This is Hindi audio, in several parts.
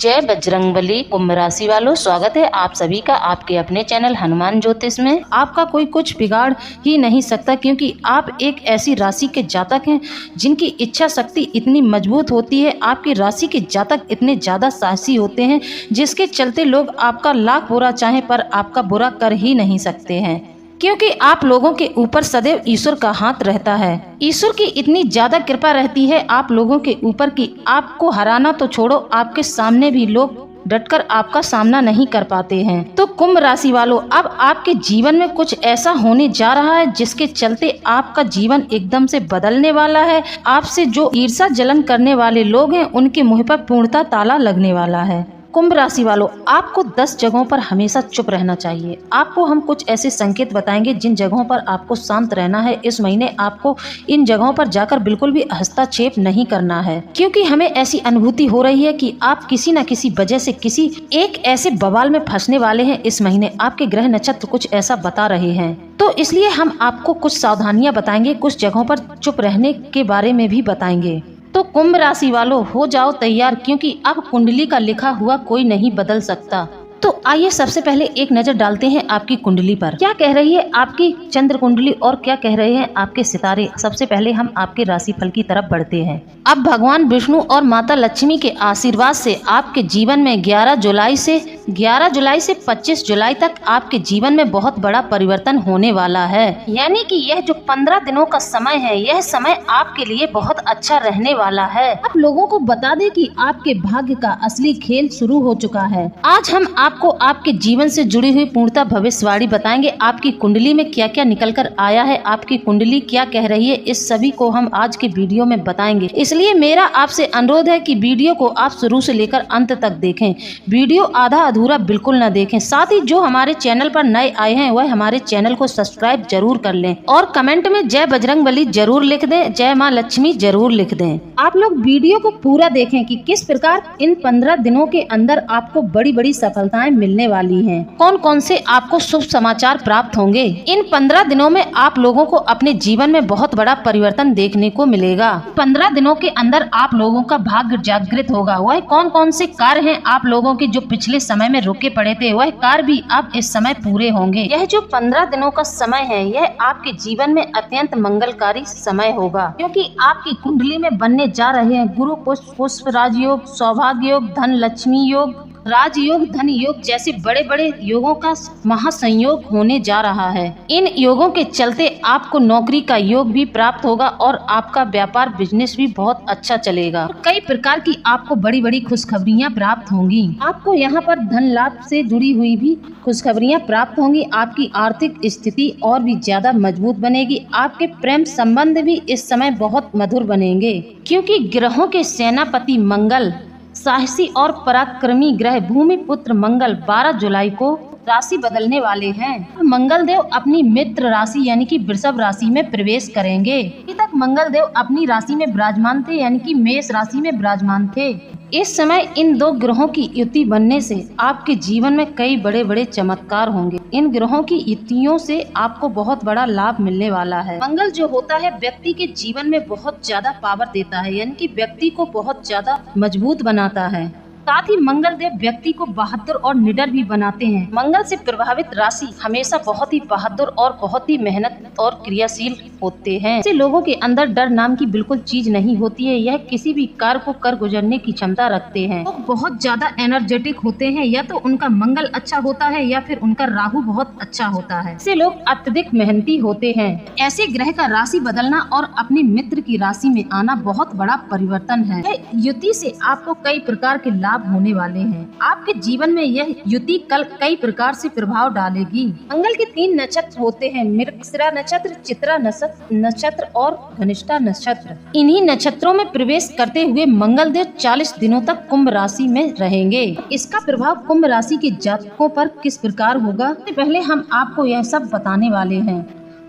जय बजरंगबली। कुंभ राशि वालों, स्वागत है आप सभी का आपके अपने चैनल हनुमान ज्योतिष में। आपका कोई कुछ बिगाड़ ही नहीं सकता, क्योंकि आप एक ऐसी राशि के जातक हैं जिनकी इच्छा शक्ति इतनी मजबूत होती है। आपकी राशि के जातक इतने ज्यादा साहसी होते हैं, जिसके चलते लोग आपका लाख बुरा चाहे पर आपका बुरा कर ही नहीं सकते हैं, क्योंकि आप लोगों के ऊपर सदैव ईश्वर का हाथ रहता है। ईश्वर की इतनी ज्यादा कृपा रहती है आप लोगों के ऊपर कि आपको हराना तो छोड़ो, आपके सामने भी लोग डटकर आपका सामना नहीं कर पाते हैं। तो कुंभ राशि वालों, अब आपके जीवन में कुछ ऐसा होने जा रहा है जिसके चलते आपका जीवन एकदम से बदलने वाला है। आपसे जो ईर्ष्या जलन करने वाले लोग हैं, उनके मुंह पर पूर्णतः ताला लगने वाला है। कुंभ राशि वालों, आपको 10 जगहों पर हमेशा चुप रहना चाहिए। आपको हम कुछ ऐसे संकेत बताएंगे जिन जगहों पर आपको शांत रहना है। इस महीने आपको इन जगहों पर जाकर बिल्कुल भी हस्तक्षेप नहीं करना है, क्योंकि हमें ऐसी अनुभूति हो रही है कि आप किसी न किसी वजह से किसी एक ऐसे बवाल में फंसने वाले हैं। इस महीने आपके ग्रह नक्षत्र कुछ ऐसा बता रहे हैं, तो इसलिए हम आपको कुछ सावधानियां बताएंगे, कुछ जगहों पर चुप रहने के बारे में भी बताएंगे। तो कुंभ राशि वालों, हो जाओ तैयार, क्योंकि अब कुंडली का लिखा हुआ कोई नहीं बदल सकता। तो आइए सबसे पहले एक नजर डालते हैं आपकी कुंडली पर। क्या कह रही है आपकी चंद्र कुंडली और क्या कह रहे हैं आपके सितारे। सबसे पहले हम आपके राशिफल की तरफ बढ़ते हैं। अब भगवान विष्णु और माता लक्ष्मी के आशीर्वाद से आपके जीवन में 11 जुलाई से 25 जुलाई तक आपके जीवन में बहुत बड़ा परिवर्तन होने वाला है। यानी कि यह जो 15 दिनों का समय है, यह समय आपके लिए बहुत अच्छा रहने वाला है। आप लोगों को बता दें कि आपके भाग्य का असली खेल शुरू हो चुका है। आज हम आपको आपके जीवन से जुड़ी हुई पूर्णतः भविष्यवाणी बताएंगे। आपकी कुंडली में क्या क्या निकल कर आया है, आपकी कुंडली क्या कह रही है, इस सभी को हम आज के वीडियो में बताएंगे। इसलिए मेरा आपसे अनुरोध है कि वीडियो को आप शुरू से लेकर अंत तक देखें। वीडियो आधा अधूरा बिल्कुल न देखें। साथ ही जो हमारे चैनल पर नए आए हैं वह हमारे चैनल को सब्सक्राइब जरूर कर लें और कमेंट में जय बजरंगबली जरूर लिख दें, जय माँ लक्ष्मी जरूर लिख दें। आप लोग वीडियो को पूरा देखें कि किस प्रकार इन 15 दिनों के अंदर आपको बड़ी बड़ी सफलताएं मिलने वाली हैं। कौन कौन से आपको शुभ समाचार प्राप्त होंगे। इन 15 दिनों में आप लोगों को अपने जीवन में बहुत बड़ा परिवर्तन देखने को मिलेगा। 15 दिनों के अंदर आप लोगों का भाग्य जागृत होगा। वह कौन कौन से कार्य हैं आप लोगों के जो पिछले समय में रुके पड़े थे, वह कार्य भी अब इस समय पूरे होंगे। यह जो 15 दिनों का समय है, यह आपके जीवन में अत्यंत मंगलकारी समय होगा, क्योंकि आपकी कुंडली में बनने जा रहे हैं गुरु पुष्प राजयोग, सौभाग्य योग, धन लक्ष्मी योग, राजयोग, धन योग जैसे बड़े बड़े योगों का महासंयोग होने जा रहा है। इन योगों के चलते आपको नौकरी का योग भी प्राप्त होगा और आपका व्यापार बिजनेस भी बहुत अच्छा चलेगा। कई प्रकार की आपको बड़ी बड़ी खुशखबरियां प्राप्त होंगी। आपको यहाँ पर धन लाभ से जुड़ी हुई भी खुशखबरियां प्राप्त होंगी। आपकी आर्थिक स्थिति और भी ज्यादा मजबूत बनेगी। आपके प्रेम संबंध भी इस समय बहुत मधुर बनेंगे, क्योंकि ग्रहों के सेनापति मंगल, साहसी और पराक्रमी ग्रह भूमि पुत्र मंगल 12 जुलाई को राशि बदलने वाले हैं। मंगल देव अपनी मित्र राशि यानी कि वृषभ राशि में प्रवेश करेंगे। अभी तक मंगल देव अपनी राशि में विराजमान थे, यानी कि मेष राशि में विराजमान थे। इस समय इन दो ग्रहों की युति बनने से आपके जीवन में कई बड़े बड़े चमत्कार होंगे। इन ग्रहों की युतियों से आपको बहुत बड़ा लाभ मिलने वाला है। मंगल जो होता है व्यक्ति के जीवन में बहुत ज्यादा पावर देता है, यानी कि व्यक्ति को बहुत ज्यादा मजबूत बनाता है। साथ ही मंगल देव व्यक्ति को बहादुर और निडर भी बनाते हैं। मंगल से प्रभावित राशि हमेशा बहुत ही बहादुर और बहुत ही मेहनत और क्रियाशील होते हैं। ऐसे लोगों के अंदर डर नाम की बिल्कुल चीज नहीं होती है। यह किसी भी कार्य को कर गुजरने की क्षमता रखते हैं। वो बहुत ज्यादा एनर्जेटिक होते हैं, या तो उनका मंगल अच्छा होता है या फिर उनका राहु बहुत अच्छा होता है। ऐसे लोग अत्यधिक मेहनती होते हैं। ऐसे ग्रह का राशि बदलना और अपने मित्र की राशि में आना बहुत बड़ा परिवर्तन है। युति से आपको कई प्रकार के लाभ होने वाले हैं। आपके जीवन में यह युति कल कई प्रकार से प्रभाव डालेगी। मंगल के 3 नक्षत्र होते हैं, मृगशिरा नक्षत्र, चित्रा नक्षत्र और धनिष्ठा नक्षत्र। इन्हीं नक्षत्रों में प्रवेश करते हुए मंगल देव 40 दिनों तक कुंभ राशि में रहेंगे। इसका प्रभाव कुंभ राशि के जातकों पर किस प्रकार होगा, पहले हम आपको यह सब बताने वाले हैं।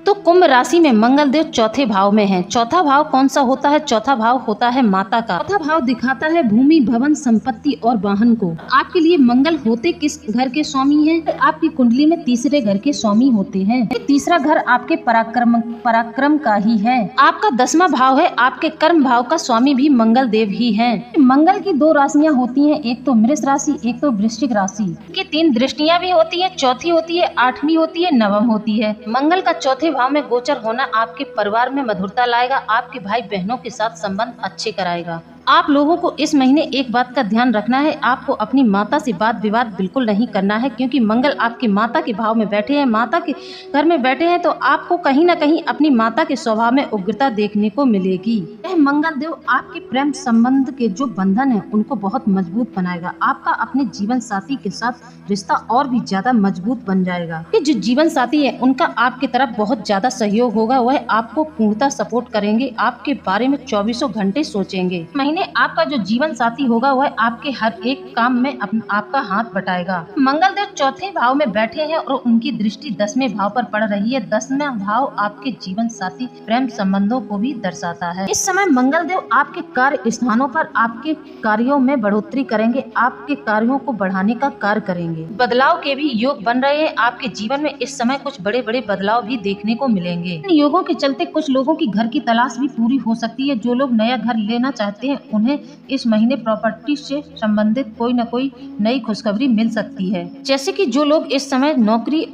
तो कुंभ राशि में मंगल देव चौथे भाव में है। चौथा भाव कौन सा होता है? चौथा भाव होता है माता का। चौथा भाव दिखाता है भूमि, भवन, संपत्ति और वाहन को। आपके लिए मंगल होते किस घर के स्वामी हैं? आपकी कुंडली में तीसरे घर के स्वामी होते हैं। तीसरा घर आपके पराक्रम का ही है। आपका 10वां भाव है, आपके कर्म भाव का स्वामी भी मंगल देव ही है। मंगल की 2 राशियाँ होती है, एक तो मेष राशि, एक तो वृश्चिक राशि की 3 दृष्टियाँ भी होती है, चौथी होती है, 8वीं होती है, 9वीं होती है। मंगल का चौथे भाव में गोचर होना आपके परिवार में मधुरता लाएगा, आपके भाई बहनों के साथ संबंध अच्छे कराएगा। आप लोगों को इस महीने एक बात का ध्यान रखना है, आपको अपनी माता से वाद विवाद बिल्कुल नहीं करना है, क्योंकि मंगल आपकी माता के भाव में बैठे हैं, माता के घर में बैठे हैं, तो आपको कहीं ना कहीं अपनी माता के स्वभाव में उग्रता देखने को मिलेगी। यह मंगल देव आपके प्रेम संबंध के जो बंधन है उनको बहुत मजबूत बनाएगा। आपका अपने जीवन साथी के साथ रिश्ता और भी ज्यादा मजबूत बन जाएगा। कि जो जीवन साथी है उनका आपकी तरफ बहुत ज्यादा सहयोग होगा, वह आपको पूर्णतः सपोर्ट करेंगे, आपके बारे में 24 घंटे सोचेंगे। आपका जो जीवन साथी होगा वह आपके हर एक काम में आपका हाथ बटाएगा। मंगल देव चौथे भाव में बैठे हैं और उनकी दृष्टि 10वें भाव पर पड़ रही है। 10वां भाव आपके जीवन साथी प्रेम संबंधों को भी दर्शाता है। इस समय मंगल देव आपके कार्य स्थानों पर आपके कार्यों में बढ़ोतरी करेंगे, आपके कार्यों को बढ़ाने का कार्य करेंगे। बदलाव के भी योग बन रहे हैं। आपके जीवन में इस समय कुछ बड़े बड़े बदलाव भी देखने को मिलेंगे। इन योगों के चलते कुछ लोगों की घर की तलाश भी पूरी हो सकती है। जो लोग नया घर लेना चाहते हैं उन्हें इस महीने प्रॉपर्टी से संबंधित कोई न कोई नई खुशखबरी मिल सकती है। जैसे कि जो लोग इस समय नौकरी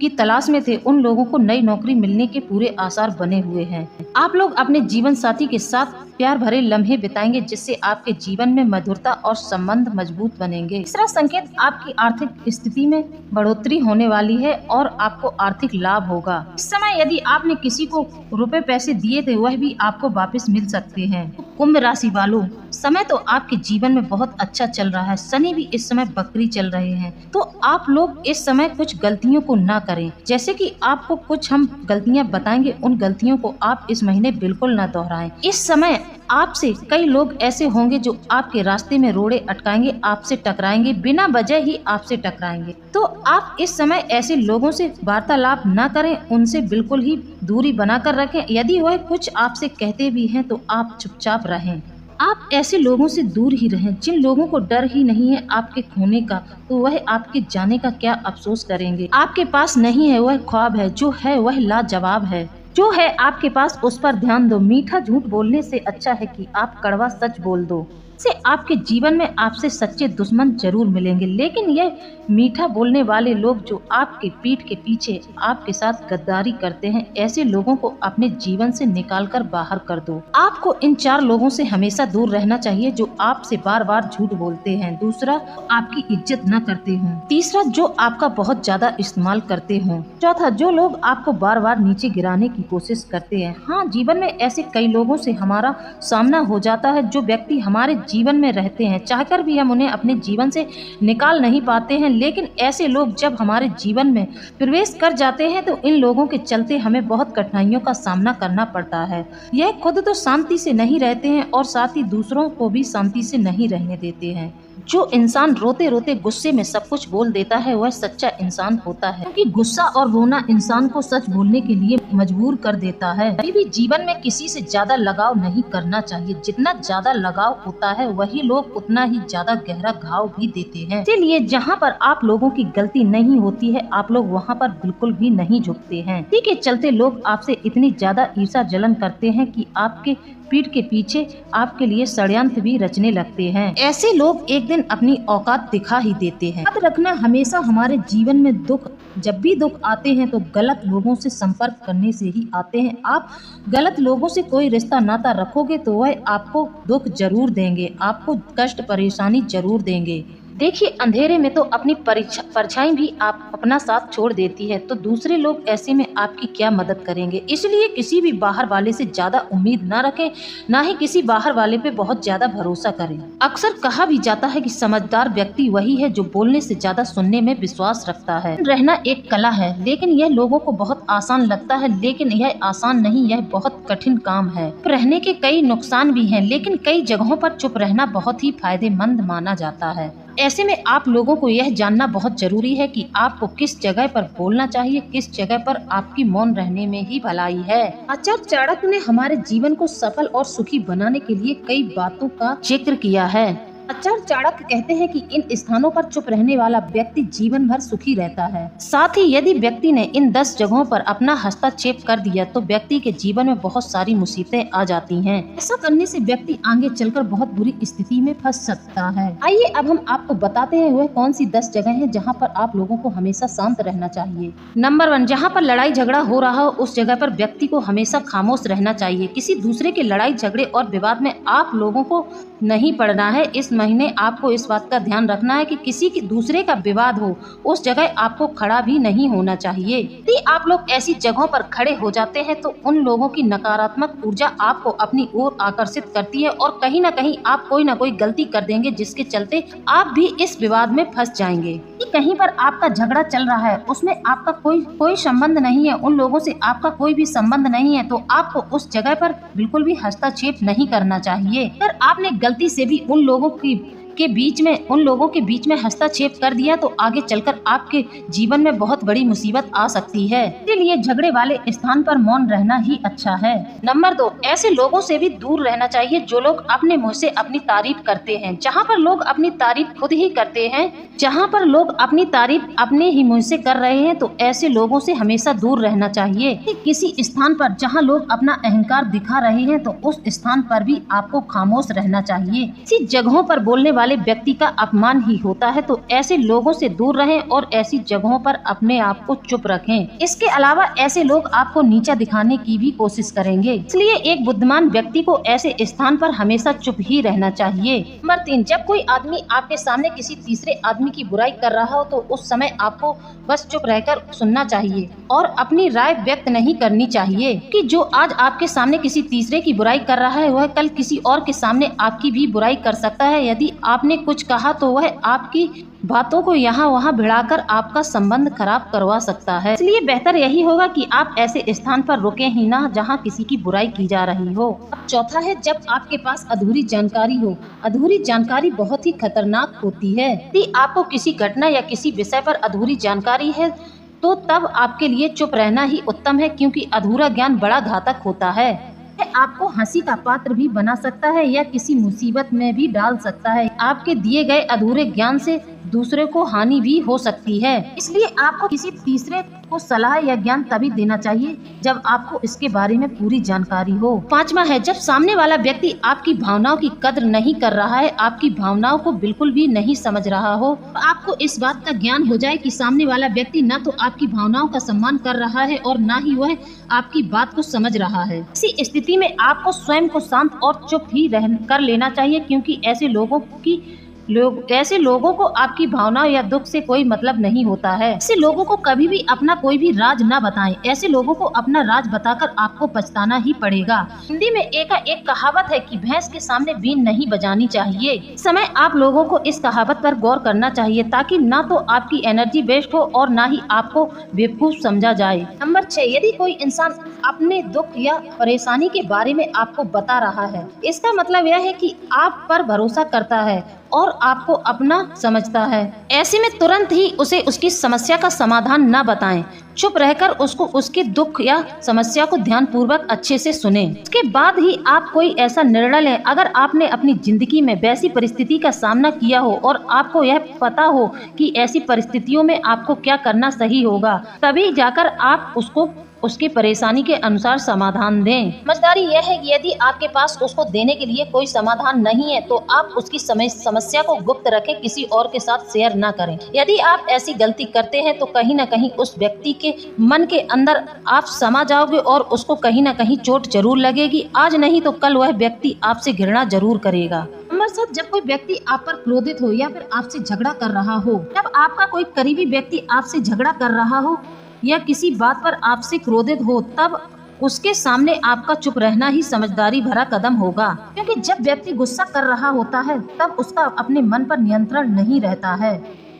की तलाश में थे उन लोगों को नई नौकरी मिलने के पूरे आसार बने हुए हैं। आप लोग अपने जीवन साथी के साथ प्यार भरे लम्हे बिताएंगे, जिससे आपके जीवन में मधुरता और संबंध मजबूत बनेंगे। तीसरा संकेत, आपकी आर्थिक स्थिति में बढ़ोतरी होने वाली है और आपको आर्थिक लाभ होगा। इस समय यदि आपने किसी को रुपए पैसे दिए थे वह भी आपको वापस मिल सकते हैं। कुंभ राशि वालों, समय तो आपके जीवन में बहुत अच्छा चल रहा है। शनि भी इस समय बकरी चल रहे हैं, तो आप लोग इस समय कुछ गलतियों को ना करें। जैसे कि आपको कुछ हम गलतियां बताएंगे, उन गलतियों को आप इस महीने बिल्कुल ना दोहराएं। इस समय आपसे कई लोग ऐसे होंगे जो आपके रास्ते में रोड़े अटकाएंगे, आपसे टकराएंगे, बिना वजह ही आपसे टकराएंगे। तो आप इस समय ऐसे लोगों से वार्तालाप ना करें, उनसे बिल्कुल ही दूरी बनाकर रखें। यदि वह कुछ आपसे कहते भी हैं तो आप चुपचाप रहें। आप ऐसे लोगों से दूर ही रहें जिन लोगों को डर ही नहीं है आपके खोने का, तो वह आपके जाने का क्या अफसोस करेंगे। आपके पास नहीं है वह ख्वाब है, जो है वह लाजवाब है। जो है आपके पास उस पर ध्यान दो। मीठा झूठ बोलने से अच्छा है कि आप कड़वा सच बोल दो। से आपके जीवन में आपसे सच्चे दुश्मन जरूर मिलेंगे, लेकिन यह मीठा बोलने वाले लोग जो आपके पीठ के पीछे आपके साथ गद्दारी करते हैं, ऐसे लोगों को अपने जीवन से निकालकर बाहर कर दो। आपको इन 4 लोगों से हमेशा दूर रहना चाहिए जो आपसे बार बार झूठ बोलते हैं। दूसरा, आपकी इज्जत न करते हों। तीसरा, जो आपका बहुत ज्यादा इस्तेमाल करते हों। चौथा, जो लोग आपको बार बार नीचे गिराने की कोशिश करते हैं। हाँ, जीवन में ऐसे कई लोगों से हमारा सामना हो जाता है। जो व्यक्ति हमारे जीवन में रहते हैं, चाहकर भी हम उन्हें अपने जीवन से निकाल नहीं पाते हैं, लेकिन ऐसे लोग जब हमारे जीवन में प्रवेश कर जाते हैं तो इन लोगों के चलते हमें बहुत कठिनाइयों का सामना करना पड़ता है। यह खुद तो शांति से नहीं रहते हैं और साथ ही दूसरों को भी शांति से नहीं रहने देते हैं। जो इंसान रोते रोते गुस्से में सब कुछ बोल देता है वह सच्चा इंसान होता है, क्योंकि गुस्सा और रोना इंसान को सच बोलने के लिए मजबूर कर देता है। कभी भी जीवन में किसी से ज्यादा लगाव नहीं करना चाहिए। जितना ज्यादा लगाव होता है वही लोग उतना ही ज्यादा गहरा घाव भी देते हैं। इसलिए जहाँ पर आप लोगों की गलती नहीं होती है आप लोग वहाँ पर बिल्कुल भी नहीं झुकते हैं। इसी के चलते लोग आपसे इतनी ज्यादा ईर्ष्या जलन करते हैं कि आपके पीठ के पीछे आपके लिए षड्यंत्र भी रचने लगते हैं। ऐसे लोग एक दिन अपनी औकात दिखा ही देते हैं। याद रखना, हमेशा हमारे जीवन में जब भी दुख आते हैं तो गलत लोगों से संपर्क करने से ही आते हैं। आप गलत लोगों से कोई रिश्ता नाता रखोगे तो वह आपको दुख जरूर देंगे, आपको कष्ट परेशानी जरूर देंगे। देखिए, अंधेरे में तो अपनी परछाई भी आप अपना साथ छोड़ देती है, तो दूसरे लोग ऐसे में आपकी क्या मदद करेंगे। इसलिए किसी भी बाहर वाले से ज्यादा उम्मीद ना रखें, ना ही किसी बाहर वाले पे बहुत ज्यादा भरोसा करें। अक्सर कहा भी जाता है कि समझदार व्यक्ति वही है जो बोलने से ज्यादा सुनने में विश्वास रखता है। रहना एक कला है, लेकिन यह लोगों को बहुत आसान लगता है, लेकिन यह आसान नहीं, यह बहुत कठिन काम है। रहने के कई नुकसान भी हैं, लेकिन कई जगहों पर चुप रहना बहुत ही फायदेमंद माना जाता है। ऐसे में आप लोगों को यह जानना बहुत जरूरी है कि आपको किस जगह पर बोलना चाहिए, किस जगह पर आपकी मौन रहने में ही भलाई है। आचार्य चाणक्य ने हमारे जीवन को सफल और सुखी बनाने के लिए कई बातों का जिक्र किया है। आचार्य चाणक्य कहते हैं कि इन स्थानों पर चुप रहने वाला व्यक्ति जीवन भर सुखी रहता है। साथ ही यदि व्यक्ति ने इन 10 जगहों पर अपना हस्तक्षेप कर दिया तो व्यक्ति के जीवन में बहुत सारी मुसीबतें आ जाती हैं। ऐसा करने से व्यक्ति आगे चलकर बहुत बुरी स्थिति में फंस सकता है। आइए अब हम आपको बताते हैं वह कौन सी 10 जगह हैं जहां पर आप लोगों को हमेशा शांत रहना चाहिए। नंबर 1, जहां पर लड़ाई झगड़ा हो रहा हो उस जगह पर व्यक्ति को हमेशा खामोश रहना चाहिए। किसी दूसरे के लड़ाई झगड़े और विवाद में आप लोगों को नहीं पड़ना है। इस महीने आपको इस बात का ध्यान रखना है कि किसी की दूसरे का विवाद हो उस जगह आपको खड़ा भी नहीं होना चाहिए। यदि आप लोग ऐसी जगहों पर खड़े हो जाते हैं तो उन लोगों की नकारात्मक ऊर्जा आपको अपनी ओर आकर्षित करती है और कहीं न कहीं आप कोई न कोई गलती कर देंगे जिसके चलते आप भी इस विवाद में फंस जाएंगे। कहीं पर आपका झगड़ा चल रहा है उसमें आपका कोई संबंध नहीं है, उन लोगों से आपका कोई भी संबंध नहीं है तो आपको उस जगह पर बिल्कुल भी हस्तक्षेप नहीं करना चाहिए। अगर आपने गलती से भी उन लोगों के बीच में हस्तक्षेप कर दिया तो आगे चलकर आपके जीवन में बहुत बड़ी मुसीबत आ सकती है। इसलिए झगड़े वाले स्थान पर मौन रहना ही अच्छा है। नंबर 2, ऐसे लोगों से भी दूर रहना चाहिए जो लोग अपने मुंह से अपनी तारीफ करते हैं। जहाँ पर लोग अपनी तारीफ खुद ही करते हैं, जहाँ पर लोग अपनी तारीफ अपने ही मुंह से कर रहे हैं तो ऐसे लोगों से हमेशा दूर रहना चाहिए। किसी स्थान पर जहाँ लोग अपना अहंकार दिखा रहे हैं तो उस स्थान पर भी आपको खामोश रहना चाहिए। इसी जगहों पर बोलने वाले व्यक्ति का अपमान ही होता है तो ऐसे लोगों से दूर रहें और ऐसी जगहों पर अपने आप को चुप रखें। इसके अलावा ऐसे लोग आपको नीचा दिखाने की भी कोशिश करेंगे, इसलिए एक बुद्धिमान व्यक्ति को ऐसे स्थान पर हमेशा चुप ही रहना चाहिए। नंबर 3, जब कोई आदमी आपके सामने किसी तीसरे आदमी की बुराई कर रहा हो तो उस समय आपको बस चुप रहकर सुनना चाहिए और अपनी राय व्यक्त नहीं करनी चाहिए कि जो आज आपके सामने किसी तीसरे की बुराई कर रहा है वह कल किसी और के सामने आपकी भी बुराई कर सकता है। यदि आपने कुछ कहा तो वह आपकी बातों को यहाँ वहाँ भिड़ाकर आपका संबंध खराब करवा सकता है। इसलिए बेहतर यही होगा कि आप ऐसे स्थान पर रुके ही ना जहाँ किसी की बुराई की जा रही हो। अब चौथा है, जब आपके पास अधूरी जानकारी हो। अधूरी जानकारी बहुत ही खतरनाक होती है। यदि आपको किसी घटना या किसी विषय पर अधूरी जानकारी है तो तब आपके लिए चुप रहना ही उत्तम है, क्योंकि अधूरा ज्ञान बड़ा घातक होता है। यह आपको हंसी का पात्र भी बना सकता है या किसी मुसीबत में भी डाल सकता है। आपके दिए गए अधूरे ज्ञान से दूसरे को हानि भी हो सकती है। इसलिए आपको किसी तीसरे को सलाह या ज्ञान तभी देना चाहिए जब आपको इसके बारे में पूरी जानकारी हो। 5वां है, जब सामने वाला व्यक्ति आपकी भावनाओं की कद्र नहीं कर रहा है, आपकी भावनाओं को बिल्कुल भी नहीं समझ रहा हो, तो आपको इस बात का ज्ञान हो जाए कि सामने वाला व्यक्ति न तो आपकी भावनाओं का सम्मान कर रहा है और न ही वह आपकी बात को समझ रहा है। इसी स्थिति में आपको स्वयं को शांत और चुप ही कर लेना चाहिए, क्योंकि ऐसे लोगों को आपकी भावनाओं या दुख से कोई मतलब नहीं होता है। ऐसे लोगों को कभी भी अपना कोई भी राज न बताएं। ऐसे लोगों को अपना राज बताकर आपको पछताना ही पड़ेगा। हिंदी में एक कहावत है कि भैंस के सामने बीन नहीं बजानी चाहिए। इस समय आप लोगों को इस कहावत पर गौर करना चाहिए ताकि ना तो आपकी एनर्जी वेस्ट हो और ना ही आपको बेवकूफ समझा जाए। नंबर 6, यदि कोई इंसान अपने दुख या परेशानी के बारे में आपको बता रहा है, इसका मतलब यह है कि आप पर भरोसा करता है और आपको अपना समझता है। ऐसे में तुरंत ही उसे उसकी समस्या का समाधान न बताएं। चुप रहकर उसको उसके दुख या समस्या को ध्यानपूर्वक अच्छे से सुनें। उसके बाद ही आप कोई ऐसा निर्णय लें। अगर आपने अपनी जिंदगी में वैसी परिस्थिति का सामना किया हो और आपको यह पता हो कि ऐसी परिस्थितियों में आपको क्या करना सही होगा, तभी जाकर आप उसकी परेशानी के अनुसार समाधान दें। समझदारी यह है कि यदि आपके पास उसको देने के लिए कोई समाधान नहीं है तो आप उसकी समस्या को गुप्त रखें, किसी और के साथ शेयर ना करें। यदि आप ऐसी गलती करते हैं तो कहीं न कहीं उस व्यक्ति के मन के अंदर आप समा जाओगे और उसको कहीं न कहीं चोट जरूर लगेगी। आज नहीं तो कल वह व्यक्ति आपसे घृणा जरूर करेगा। नंबर 7, जब कोई व्यक्ति आप पर क्रोधित हो या फिर आपसे झगड़ा कर रहा हो, जब आपका कोई करीबी व्यक्ति आपसे झगड़ा कर रहा हो या किसी बात पर आपसे क्रोधित हो, तब उसके सामने आपका चुप रहना ही समझदारी भरा कदम होगा, क्योंकि जब व्यक्ति गुस्सा कर रहा होता है तब उसका अपने मन पर नियंत्रण नहीं रहता है।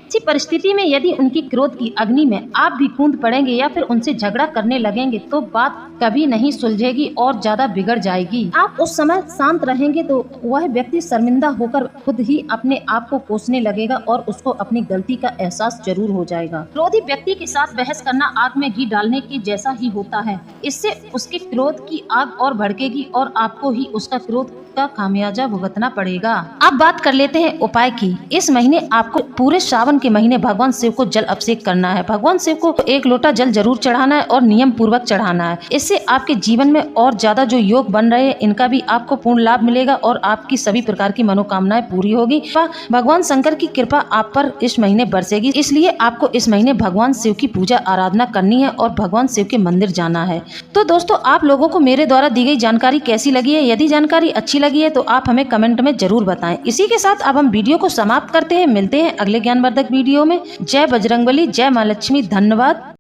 इसी परिस्थिति में यदि उनकी क्रोध की अग्नि में आप भी कूद पड़ेंगे या फिर उनसे झगड़ा करने लगेंगे तो बात कभी नहीं सुलझेगी और ज्यादा बिगड़ जाएगी। आप उस समय शांत रहेंगे तो वह व्यक्ति शर्मिंदा होकर खुद ही अपने आप को कोसने लगेगा और उसको अपनी गलती का एहसास जरूर हो जाएगा। क्रोधी व्यक्ति के साथ बहस करना आग में घी डालने के जैसा ही होता है। इससे उसके क्रोध की आग और भड़केगी और आपको ही उसका क्रोध का खामियाजा भुगतना पड़ेगा। अब बात कर लेते हैं उपाय की। इस महीने आपको पूरे सावन के महीने भगवान शिव को जल अभिषेक करना है। भगवान शिव को 1 लोटा जल जरूर चढ़ाना है और नियम पूर्वक चढ़ाना है। इससे आपके जीवन में और ज्यादा जो योग बन रहे हैं इनका भी आपको पूर्ण लाभ मिलेगा और आपकी सभी प्रकार की मनोकामनाएं पूरी होगी। भगवान शंकर की कृपा आप पर इस महीने बरसेगी। इसलिए आपको इस महीने भगवान शिव की पूजा आराधना करनी है और भगवान शिव के मंदिर जाना है। तो दोस्तों, आप लोगों को मेरे द्वारा दी गई जानकारी कैसी लगी है? यदि जानकारी अच्छी लगी है तो आप हमें कमेंट में जरूर बताएं। इसी के साथ अब हम वीडियो को समाप्त करते हैं। मिलते हैं अगले ज्ञानवर्धक वीडियो में। जय बजरंगबली, जय मां लक्ष्मी, धन्यवाद।